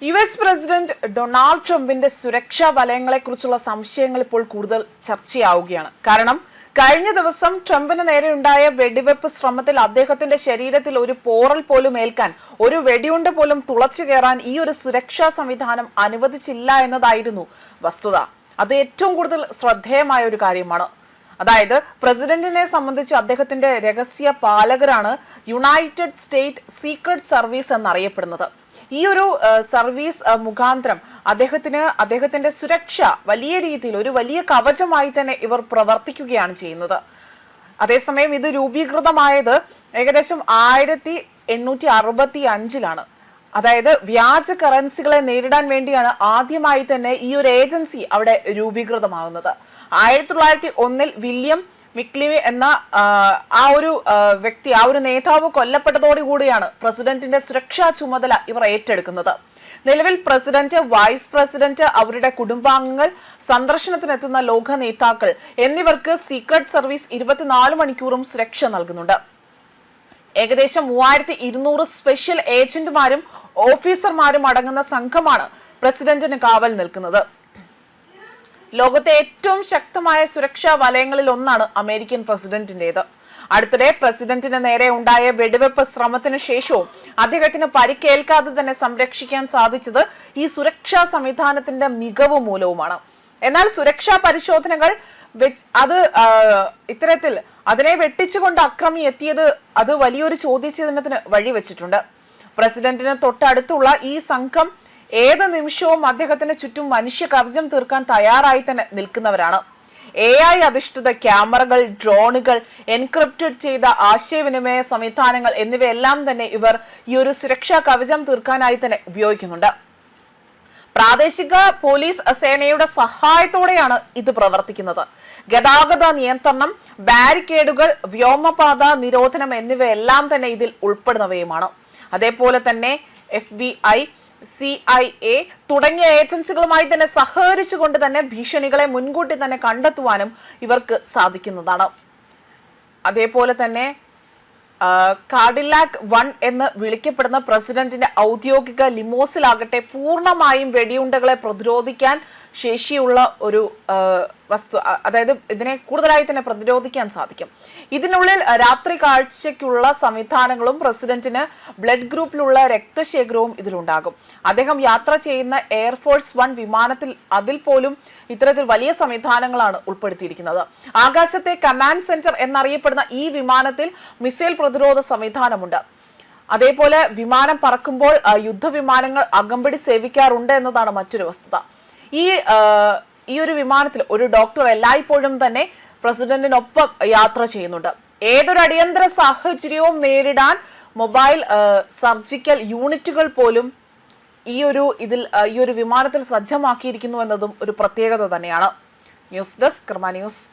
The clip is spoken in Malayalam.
US പ്രസിഡന്റ് ഡൊണാൾഡ് ട്രംപിന്റെ സുരക്ഷാ വലയങ്ങളെക്കുറിച്ചുള്ള സംശയങ്ങൾ ഇപ്പോൾ കൂടുതൽ ചർച്ചയാവുകയാണ്. കാരണം കഴിഞ്ഞ ദിവസം ട്രംപിന് നേരെയുണ്ടായ വെടിവെപ്പ് ശ്രമത്തിൽ അദ്ദേഹത്തിന്റെ ശരീരത്തിൽ ഒരു പോറൽ പോലും ഏൽക്കാൻ, ഒരു വെടിയുണ്ട പോലും തുളച്ചു കയറാൻ ഈ ഒരു സുരക്ഷാ സംവിധാനം അനുവദിച്ചില്ല എന്നതായിരുന്നു വസ്തുത. അത് ഏറ്റവും കൂടുതൽ ശ്രദ്ധേയമായ ഒരു കാര്യമാണ്. അതായത് പ്രസിഡന്റിനെ സംബന്ധിച്ച് അദ്ദേഹത്തിന്റെ രഹസ്യ പാലകരാണ് യുണൈറ്റഡ് സ്റ്റേറ്റ് സീക്രട്ട് സർവീസ് എന്നറിയപ്പെടുന്നത്. ഈ ഒരു സർവീസ് മുഖാന്തരം അദ്ദേഹത്തിന്റെ സുരക്ഷ വലിയ രീതിയിൽ ഒരു വലിയ കവചമായി തന്നെ ഇവർ പ്രവർത്തിക്കുകയാണ് ചെയ്യുന്നത്. അതേസമയം ഇത് രൂപീകൃതമായത് ഏകദേശം 1865 അതായത് വ്യാജ കറൻസികളെ നേരിടാൻ വേണ്ടിയാണ് ആദ്യമായി തന്നെ ഈ ഒരു ഏജൻസി അവിടെ രൂപീകൃതമാകുന്നത്. 1901 വില്യം മിക്ലിവി എന്ന ആ ഒരു വ്യക്തി, ആ ഒരു നേതാവ് കൊല്ലപ്പെട്ടതോടുകൂടിയാണ് പ്രസിഡന്റിന്റെ സുരക്ഷാ ചുമതല ഇവർ ഏറ്റെടുക്കുന്നത്. നിലവിൽ പ്രസിഡന്റ്, വൈസ് പ്രസിഡന്റ്, അവരുടെ കുടുംബാംഗങ്ങൾ, സന്ദർശനത്തിനെത്തുന്ന ലോക നേതാക്കൾ എന്നിവർക്ക് സീക്രട്ട് സർവീസ് 24 മണിക്കൂറും സുരക്ഷ നൽകുന്നുണ്ട്. ഏകദേശം 3200 സ്പെഷ്യൽ ഏജന്റുമാരും ഓഫീസർമാരും അടങ്ങുന്ന സംഘമാണ് പ്രസിഡന്റിന് കാവൽ നിൽക്കുന്നത്. ലോകത്തെ ഏറ്റവും ശക്തമായ സുരക്ഷാ വലയങ്ങളിൽ ഒന്നാണ് അമേരിക്കൻ പ്രസിഡന്റിന്റേത്. അടുത്തിടെ പ്രസിഡന്റിന് നേരെ ഉണ്ടായ വെടിവെപ്പ് ശ്രമത്തിന് ശേഷവും അദ്ദേഹത്തിന് പരിക്കേൽക്കാതെ തന്നെ സംരക്ഷിക്കാൻ സാധിച്ചത് ഈ സുരക്ഷാ സംവിധാനത്തിന്റെ മികവ് മൂലവുമാണ്. എന്നാൽ സുരക്ഷാ പരിശോധനകൾ ഇത്തരത്തിൽ അതിനെ വെട്ടിച്ചുകൊണ്ട് അക്രമി എത്തിയത് അത് വലിയൊരു ചോദ്യചിഹ്നത്തിന് വഴിവെച്ചിട്ടുണ്ട്. പ്രസിഡന്റിന് തൊട്ടടുത്തുള്ള ഈ സംഘം ഏത് നിമിഷവും അദ്ദേഹത്തിന് ചുറ്റും മനുഷ്യ കവചം തീർക്കാൻ തയ്യാറായി തന്നെ നിൽക്കുന്നവരാണ്. AI അധിഷ്ഠിത ക്യാമറകൾ, ഡ്രോണുകൾ, എൻക്രിപ്റ്റഡ് ചെയ്ത ആശയവിനിമയ സംവിധാനങ്ങൾ എന്നിവയെല്ലാം തന്നെ ഇവർ ഈ ഒരു സുരക്ഷാ കവചം തീർക്കാനായി തന്നെ ഉപയോഗിക്കുന്നുണ്ട്. പ്രാദേശിക പോലീസ് സേനയുടെ സഹായത്തോടെയാണ് ഇത് പ്രവർത്തിക്കുന്നത്. ഗതാഗത നിയന്ത്രണം, ബാരിക്കേഡുകൾ, വ്യോമപാത നിരോധനം എന്നിവയെല്ലാം തന്നെ ഇതിൽ ഉൾപ്പെടുന്നവയുമാണ്. അതേപോലെ തന്നെ FBI, CIA തുടങ്ങിയ ഏജൻസികളുമായി തന്നെ സഹകരിച്ചുകൊണ്ട് തന്നെ ഭീഷണികളെ മുൻകൂട്ടി തന്നെ കണ്ടെത്തുവാനും ഇവർക്ക് സാധിക്കുന്നതാണ്. അതേപോലെ തന്നെ കാഡിലാക് 1 എന്ന് വിളിക്കപ്പെടുന്ന പ്രസിഡന്റിന്റെ ഔദ്യോഗിക ലിമോസിലാകട്ടെ പൂർണ്ണമായും വെടിയുണ്ടകളെ പ്രതിരോധിക്കാൻ ശേഷിയുള്ള ഒരു വസ്തു, അതായത് ഇതിനെ കൂടുതലായി തന്നെ പ്രതിരോധിക്കാൻ സാധിക്കും. ഇതിനുള്ളിൽ രാത്രി കാഴ്ചയ്ക്കുള്ള സംവിധാനങ്ങളും പ്രസിഡന്റിന് ബ്ലഡ് ഗ്രൂപ്പിലുള്ള രക്തശേഖരവും ഇതിലുണ്ടാകും. അദ്ദേഹം യാത്ര ചെയ്യുന്ന എയർഫോഴ്സ് 1 വിമാനത്തിൽ അതിൽ പോലും ഇത്തരത്തിൽ വലിയ സംവിധാനങ്ങളാണ് ഉൾപ്പെടുത്തിയിരിക്കുന്നത്. ആകാശത്തെ കമാൻഡ് സെന്റർ എന്നറിയപ്പെടുന്ന ഈ വിമാനത്തിൽ മിസൈൽ പ്രതിരോധ സംവിധാനമുണ്ട്. അതേപോലെ വിമാനം പറക്കുമ്പോൾ യുദ്ധവിമാനങ്ങൾ അകമ്പടി സേവിക്കാറുണ്ട് എന്നതാണ് മറ്റൊരു വസ്തുത. ഈ ഒരു വിമാനത്തിൽ ഒരു ഡോക്ടർ എല്ലായ്പ്പോഴും തന്നെ പ്രസിഡന്റിനൊപ്പം യാത്ര ചെയ്യുന്നുണ്ട്. ഏതൊരു അടിയന്തര സാഹചര്യവും നേരിടാൻ മൊബൈൽ സർജിക്കൽ യൂണിറ്റുകൾ പോലും ഈ ഒരു വിമാനത്തിൽ സജ്ജമാക്കിയിരിക്കുന്നു എന്നതും ഒരു പ്രത്യേകത തന്നെയാണ്. ന്യൂസ് ഡെസ്ക് കർമ്മ ന്യൂസ്.